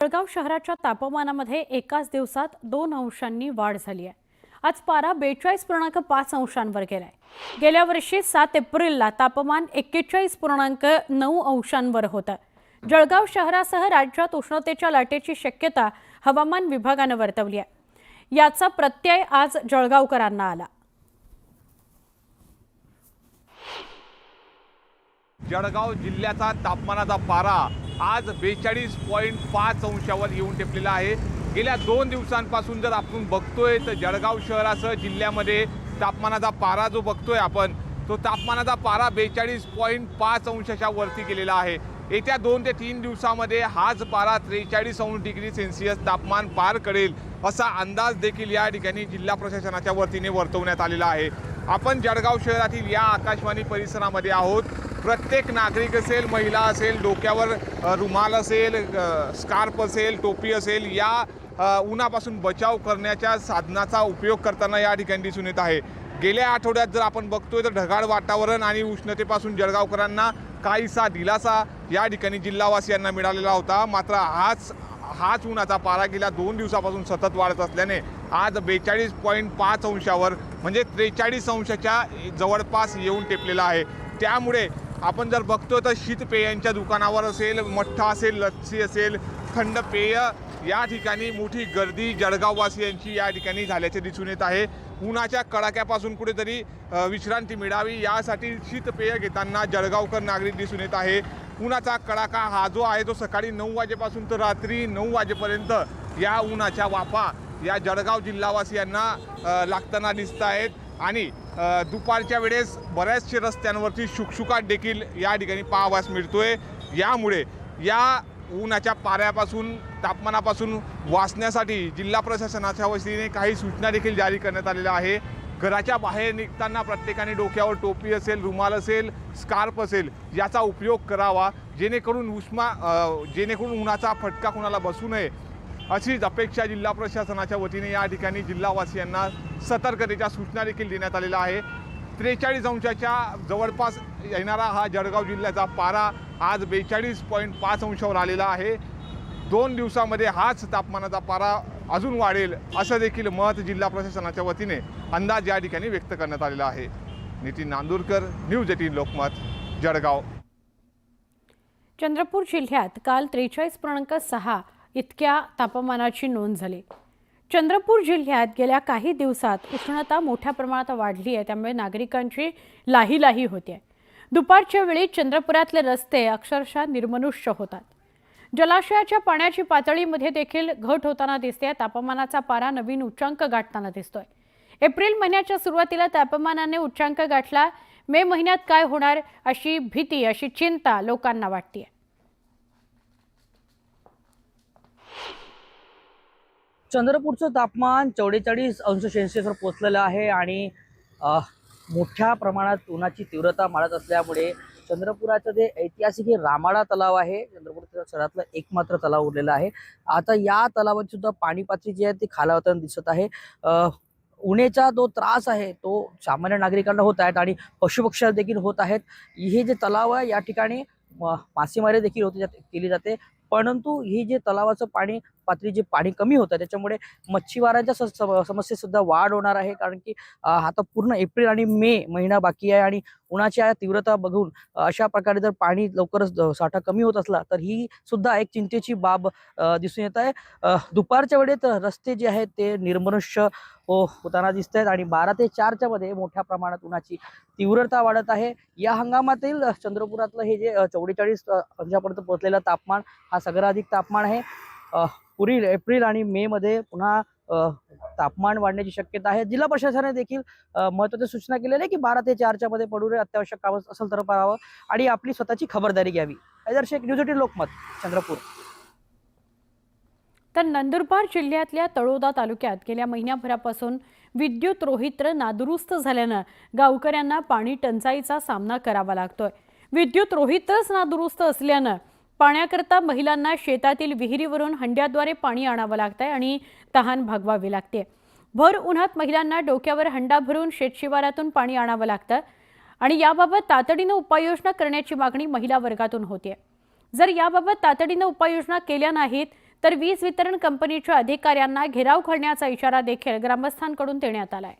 जळगाव शहराच्या तापमानामध्ये एकाच दिवसात 2 अंशांनी वाढ झाली आहे। आज पारा 42.5 अंशांवर गेलाय। गेल्या वर्षी 7 एप्रिलला तापमान 41.9 अंशांवर होतं। जळगाव शहरासह राज्यात उष्णतेच्या लाटेची शक्यता हवामान विभागाने वर्तवली आहे। याचा प्रत्यय आज जळगावकरांना आला। जळगाव जिल्ह्याचा तापमानाचा पारा आज 42.5 अंशावर येऊन टेपलेला आहे। गेल्या 2 दिवसांपासून जर आपण बघतोय तर जळगाव शहरासह जिल्ह्यामध्ये तापमानाचा पारा जो बघतोय आपण तो तापमानाचा पारा 42.5 अंशाच्या वरती गेलेला आहे। येत्या 2 ते 3 दिवसांमध्ये हाच पारा 43 डिग्री सेल्सिअस तापमान पार करेल असा अंदाज देखील या ठिकाणी जिल्हा प्रशासनाच्या वतीने वर्तवण्यात आलेला आहे। आपण जळगाव शहरातील या आकाशवाणी परिसरामध्ये आहोत। प्रत्येक नागरिक असेल, महिला असेल, डोक्यावर रुमाल असेल, स्कार्फ असेल, टोपी असेल, या उन्हापासून बचाव करण्याच्या साधनाचा उपयोग करताना या ठिकाणी दिसून येत आहे। गेल्या आठवड्यात जर आपण बघतोय तर ढगाळ वातावरण आणि उष्णतेपासून जळगावकरांना काहीसा दिलासा या ठिकाणी जिल्हावासियांना मिळालेला होता। मात्र हाच उन्हाचा पारा गेल्या 2 दिवसापासून सतत वाढत असल्याने आज 42.5 अंशावर म्हणजे 43 अंशाच्या जवळपास येऊन टेपलेला आहे। त्यामुळे आपण जर बघतो तर शीतपेयांच्या दुकानावर असेल, मठ्ठा असेल, लस्सी असेल, थंड पेय या ठिकाणी मोठी गर्दी जळगाववासियांची या ठिकाणी झाल्याचे दिसून येत आहे। उन्हाच्या कडाक्यापासून कुठेतरी विश्रांती मिळावी यासाठी शीतपेय घेताना जळगावकर नागरिक दिसून येत आहे। उन्हाचा कडाका हा जो आहे तो सकाळी 9 वाजेपासून तर रात्री 9 वाजेपर्यंत या उन्हाच्या वाफा या जळगाव जिल्हावासियांना लागताना दिसत आहेत आणि दुपारच्या वेळेस बऱ्याचशा रस्त्यांवरती शुकशुकाट देखील या ठिकाणी पाहावयास मिळतोय। यामुळे या उन्हाच्या पाऱ्यापासून तापमानापासून वाचण्यासाठी जिल्हा प्रशासनाच्या वतीने काही सूचना देखील जारी करण्यात आलेल्या आहे। घराच्या बाहेर निघताना प्रत्येकाने डोक्यावर टोपी असेल, रुमाल असेल, स्कार्फ असेल याचा उपयोग करावा जेणेकरून उन्हाचा फटका कोणाला बसू नये अशीच अपेक्षा जिल्हा प्रशासनाच्या वतीने या ठिकाणी जिल्हावासियांना सतर्कतेच्या सूचना देखील देण्यात आलेल्या आहे। 43 अंशाच्या जवळपास येणारा हा जळगाव जिल्ह्याचा पारा आज 42.5 अंशावर आलेला आहे। 2 दिवसांमध्ये हाच तापमानाचा पारा अजून वाढेल असं देखील मत जिल्हा प्रशासनाच्या वतीने अंदाज या ठिकाणी व्यक्त करण्यात आलेला आहे। नितीन नांदुरकर, न्यूज 18 लोकमत, जळगाव। चंद्रपूर जिल्ह्यात काल 43.6 इतक्या तापमानाची नोंद झाली। चंद्रपूर जिल्ह्यात गेल्या काही दिवसात उष्णता मोठ्या प्रमाणात वाढली आहे, त्यामुळे नागरिकांची लाहीलाही होते। दुपारच्या वेळी चंद्रपुरातले रस्ते अक्षरशः निर्मनुष्य होतात। जलाशयाच्या पाण्याची पातळीमध्ये देखील घट होताना दिसते। तापमानाचा पारा नवीन उच्चांक गाठताना दिसतोय। एप्रिल महिन्याच्या सुरुवातीला तापमानाने उच्चांक गाठला। मे महिन्यात काय होणार अशी भीती, अशी चिंता लोकांना वाटते। चंद्रपूरचं तापमान 44 अंश सेल्सिअसवर पोहोचलेलं आहे आणि मोठ्या प्रमाणात उन्हाची तीव्रता वाढत असल्यामुळे चंद्रपुराचं जे ऐतिहासिक रामाडा तलाव आहे, चंद्रपूर शहरातलं एकमात्र तलाव उरलेला आहे। आता या तलावाची सुद्धा पाणी पातळी जी आहे ती खालावताना दिसत आहे। उन्हाचा जो त्रास आहे तो सामान्य नागरिकांना होत आहेत आणि पशुपक्ष्यांना देखील होत आहेत। हे जे तलाव आहे या ठिकाणी मासेमारी देखील केली जाते, परंतु ही जे तलावाचं पाणी पातळी जे पाणी कमी होतं त्याच्यामुळे मच्छीमारांच्या समस्येत सुद्धा वाढ होणार आहे। कारण की आता पूर्ण एप्रिल आणि मे महिना बाकी आहे आणि उन्हाची तीव्रता बघून अशा प्रकारे जर पाणी लवकरच साठा कमी होत असला तर ही सुद्धा एक चिंतेची बाब दिसून येत आहे। दुपारच्या वेळेत रस्ते जे आहेत ते निर्मनुष्य होताना दिसत आहेत आणि 12 ते 4च्या मध्ये मोठ्या प्रमाणात उन्हाची तीव्रता वाढत आहे। या हंगामातील चंद्रपुरातलं हे जे 44 अंशापर्यंत पोहोचलेलं तापमान हा सगळ्यात अधिक तापमान आहे। पुढील एप्रिल आणि मे मध्ये पुन्हा तापमान वाढण्याची शक्यता आहे। जिल्हा प्रशासनाने देखील महत्त्वाची सूचना केलेली आहे की 12 ते 4च्या मध्ये पडू नये, अत्यावश्यक काम असेल तर करावं आणि आपली स्वतःची खबरदारी घ्यावी। शेख, न्यूज 18 लोकमत, चंद्रपूर। तर नंदुरबार जिल्ह्यातल्या तळोदा तालुक्यात गेल्या महिन्याभरापासून विद्युत रोहित्र नादुरुस्त झाल्यानं गावकऱ्यांना पाणी टंचाईचा सामना करावा लागतोय। विद्युत रोहित्रच नादुरुस्त असल्यानं पाण्याकरता महिलांना शेतातील विहिरीवरून हंड्याद्वारे पाणी आणावं लागतंय आणि तहान भागवावी लागते। भर उन्हात महिलांना डोक्यावर हंडा भरून शेतशिवारातून पाणी आणावं लागतं आणि याबाबत तातडीने उपाययोजना करण्याची मागणी महिला वर्गातून होते। जर याबाबत तातडीने उपाययोजना केल्या नाहीत तर वीज वितरण कंपनीच्या अधिकाऱ्यांना घेराव करण्याचा इशारा देखील ग्रामस्थांकडून देण्यात आलाय.